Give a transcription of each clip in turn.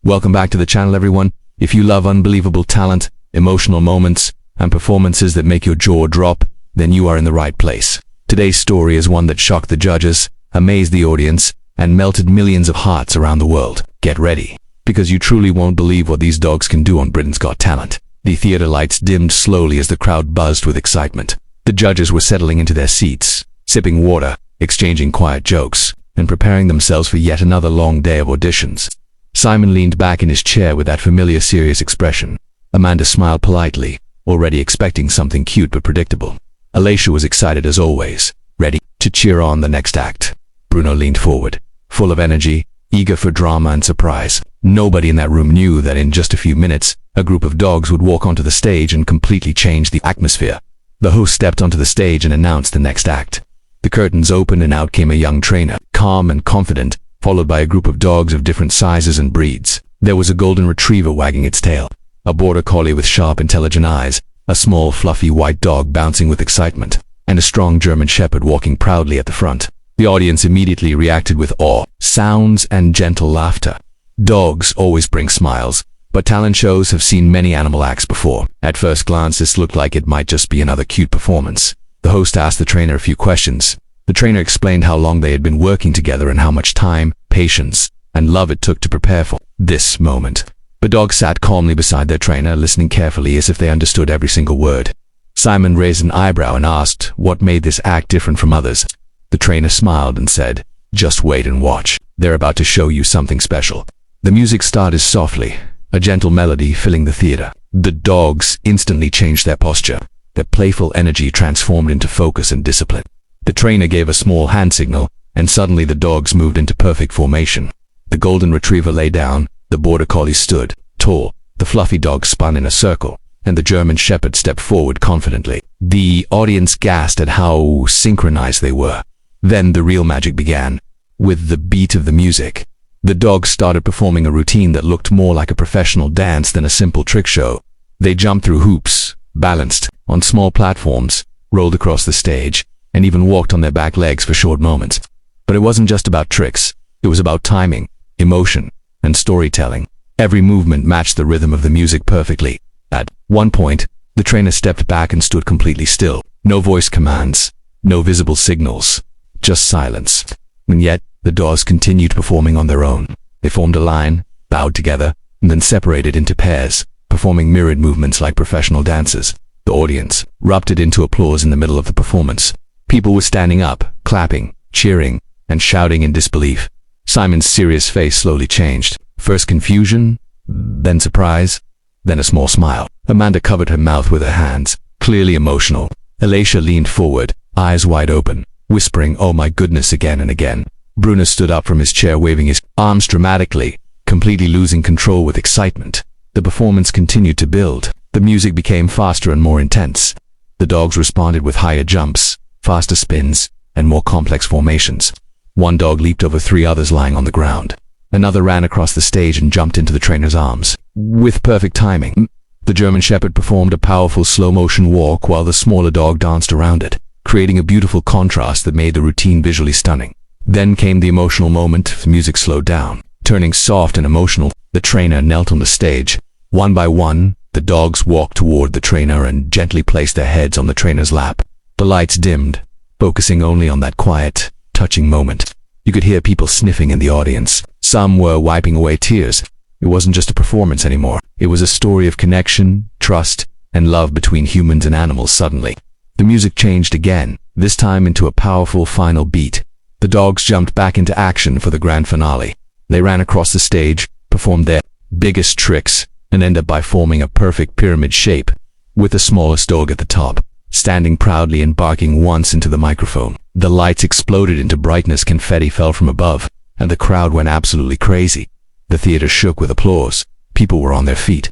Welcome back to the channel, everyone. If you love unbelievable talent, emotional moments, and performances that make your jaw drop, then you are in the right place. Today's story is one that shocked the judges, amazed the audience, and melted millions of hearts around the world. Get ready, because you truly won't believe what these dogs can do on Britain's Got Talent. The theater lights dimmed slowly as the crowd buzzed with excitement. The judges were settling into their seats, sipping water, exchanging quiet jokes, and preparing themselves for yet another long day of auditions. Simon leaned back in his chair with that familiar serious expression. Amanda smiled politely, already expecting something cute but predictable. Alicia was excited as always, ready to cheer on the next act. Bruno leaned forward, full of energy, eager for drama and surprise. Nobody in that room knew that in just a few minutes, a group of dogs would walk onto the stage and completely change the atmosphere. The host stepped onto the stage and announced the next act. The curtains opened and out came a young trainer, calm and confident, followed by a group of dogs of different sizes and breeds. There was a golden retriever wagging its tail, a border collie with sharp, intelligent eyes, a small, fluffy white dog bouncing with excitement, and a strong German shepherd walking proudly at the front. The audience immediately reacted with awe, sounds, and gentle laughter. Dogs always bring smiles, but talent shows have seen many animal acts before. At first glance, this looked like it might just be another cute performance. The host asked the trainer a few questions. The trainer explained how long they had been working together and how much time, patience, and love it took to prepare for this moment. The dogs sat calmly beside their trainer, listening carefully as if they understood every single word. Simon raised an eyebrow and asked what made this act different from others. The trainer smiled and said, "Just wait and watch. They're about to show you something special." The music started softly, a gentle melody filling the theater. The dogs instantly changed their posture. Their playful energy transformed into focus and discipline. The trainer gave a small hand signal, and suddenly the dogs moved into perfect formation. The golden retriever lay down, the border collie stood tall, the fluffy dog spun in a circle, and the German shepherd stepped forward confidently. The audience gasped at how synchronized they were. Then the real magic began. With the beat of the music, the dogs started performing a routine that looked more like a professional dance than a simple trick show. They jumped through hoops, balanced on small platforms, rolled across the stage, and even walked on their back legs for short moments. But it wasn't just about tricks. It was about timing, emotion, and storytelling. Every movement matched the rhythm of the music perfectly. At one point, the trainer stepped back and stood completely still. No voice commands, no visible signals, just silence. And yet, the dogs continued performing on their own. They formed a line, bowed together, and then separated into pairs, performing mirrored movements like professional dancers. The audience erupted into applause in the middle of the performance. People were standing up, clapping, cheering, and shouting in disbelief. Simon's serious face slowly changed. First confusion, then surprise, then a small smile. Amanda covered her mouth with her hands, clearly emotional. Alicia leaned forward, eyes wide open, whispering, "Oh my goodness," again and again. Bruno stood up from his chair, waving his arms dramatically, completely losing control with excitement. The performance continued to build. The music became faster and more intense. The dogs responded with higher jumps, faster spins, and more complex formations. One dog leaped over three others lying on the ground. Another ran across the stage and jumped into the trainer's arms. With perfect timing, the German shepherd performed a powerful slow-motion walk while the smaller dog danced around it, creating a beautiful contrast that made the routine visually stunning. Then came the emotional moment. The music slowed down, turning soft and emotional. The trainer knelt on the stage. One by one, the dogs walked toward the trainer and gently placed their heads on the trainer's lap. The lights dimmed, focusing only on that quiet, touching moment. You could hear people sniffing in the audience. Some were wiping away tears. It wasn't just a performance anymore. It was a story of connection, trust, and love between humans and animals. Suddenly, the music changed again, this time into a powerful final beat. The dogs jumped back into action for the grand finale. They ran across the stage, performed their biggest tricks, and ended up by forming a perfect pyramid shape, with the smallest dog at the top, standing proudly and barking once into the microphone. The lights exploded into brightness, confetti fell from above, and the crowd went absolutely crazy. The theater shook with applause. People were on their feet,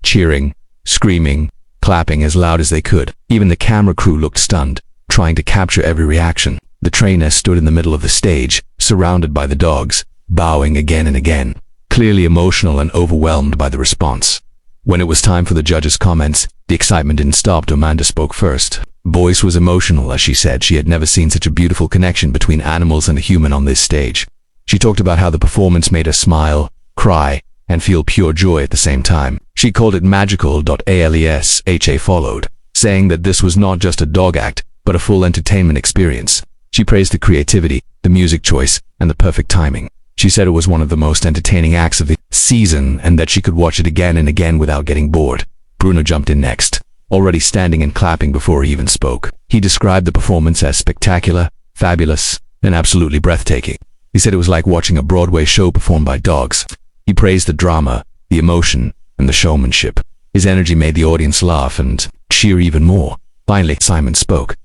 cheering, screaming, clapping as loud as they could. Even the camera crew looked stunned, trying to capture every reaction. The trainer stood in the middle of the stage, surrounded by the dogs, bowing again and again, clearly emotional and overwhelmed by the response. When it was time for the judges' comments, the excitement didn't stop. Amanda spoke first. Voice was emotional as she said she had never seen such a beautiful connection between animals and a human on this stage. She talked about how the performance made her smile, cry, and feel pure joy at the same time. She called it magical. ALESHA followed, saying that this was not just a dog act, but a full entertainment experience. She praised the creativity, the music choice, and the perfect timing. She said it was one of the most entertaining acts of the season and that she could watch it again and again without getting bored. Bruno jumped in next, already standing and clapping before he even spoke. He described the performance as spectacular, fabulous, and absolutely breathtaking. He said it was like watching a Broadway show performed by dogs. He praised the drama, the emotion, and the showmanship. His energy made the audience laugh and cheer even more. Finally, Simon spoke.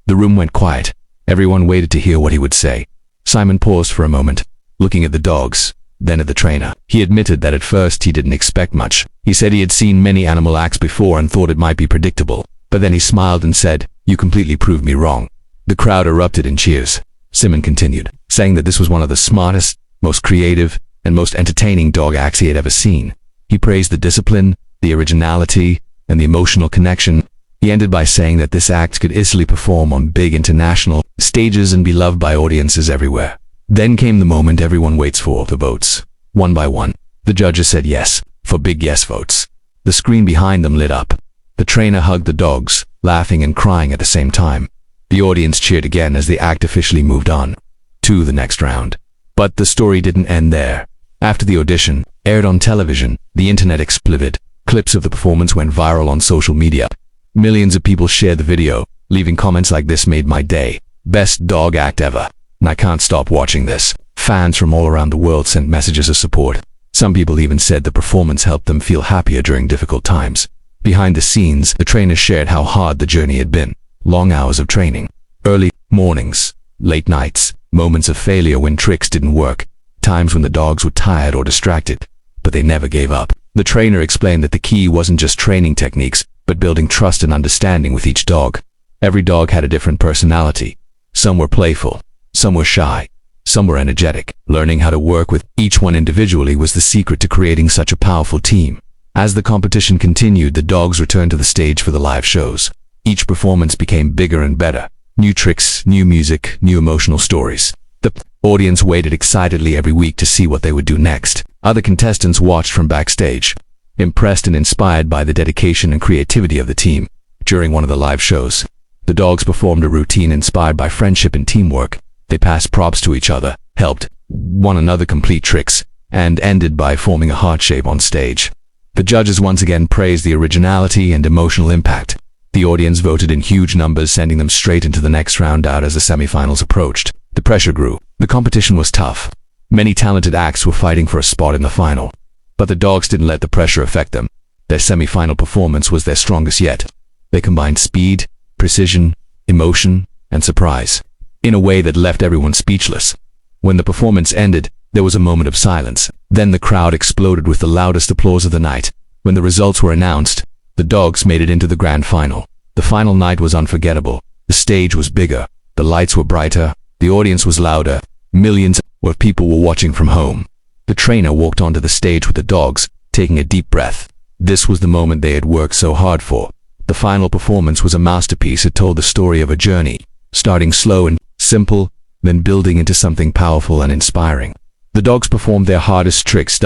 The room went quiet. Everyone waited to hear what he would say. Simon paused for a moment, looking at the dogs, then at the trainer. He admitted that at first he didn't expect much. He said he had seen many animal acts before and thought it might be predictable. But then he smiled and said, "You completely proved me wrong." The crowd erupted in cheers. Simon continued, saying that this was one of the smartest, most creative, and most entertaining dog acts he had ever seen. He praised the discipline, the originality, and the emotional connection. He ended by saying that this act could easily perform on big international stages and be loved by audiences everywhere. Then came the moment everyone waits for, the votes. One by one, the judges said yes, for big yes votes. The screen behind them lit up. The trainer hugged the dogs, laughing and crying at the same time. The audience cheered again as the act officially moved on to the next round. But the story didn't end there. After the audition aired on television, the internet exploded. Clips of the performance went viral on social media. Millions of people shared the video, leaving comments like "This made my day. Best dog act ever. And I can't stop watching this." Fans from all around the world sent messages of support. Some people even said the performance helped them feel happier during difficult times. Behind the scenes, the trainers shared how hard the journey had been. Long hours of training, early mornings, late nights, moments of failure when tricks didn't work, times when the dogs were tired or distracted, but they never gave up. The trainer explained that the key wasn't just training techniques, but building trust and understanding with each dog. Every dog had a different personality. Some were playful, some were shy, some were energetic. Learning how to work with each one individually was the secret to creating such a powerful team. As the competition continued, the dogs returned to the stage for the live shows. Each performance became bigger and better. New tricks, new music, new emotional stories. The audience waited excitedly every week to see what they would do next. Other contestants watched from backstage, impressed and inspired by the dedication and creativity of the team. During one of the live shows, the dogs performed a routine inspired by friendship and teamwork. They passed props to each other, helped one another complete tricks, and ended by forming a heart shape on stage. The judges once again praised the originality and emotional impact. The audience voted in huge numbers, sending them straight into the next round out as the semifinals approached. The pressure grew. The competition was tough. Many talented acts were fighting for a spot in the final. But the dogs didn't let the pressure affect them. Their semi-final performance was their strongest yet. They combined speed, precision, emotion, and surprise, in a way that left everyone speechless. When the performance ended, there was a moment of silence. Then the crowd exploded with the loudest applause of the night. When the results were announced, the dogs made it into the grand final. The final night was unforgettable. The stage was bigger, the lights were brighter, the audience was louder. Millions of people were watching from home. The trainer walked onto the stage with the dogs, taking a deep breath. This was the moment they had worked so hard for. The final performance was a masterpiece. It told the story of a journey, starting slow and simple, then building into something powerful and inspiring. The dogs performed their hardest tricks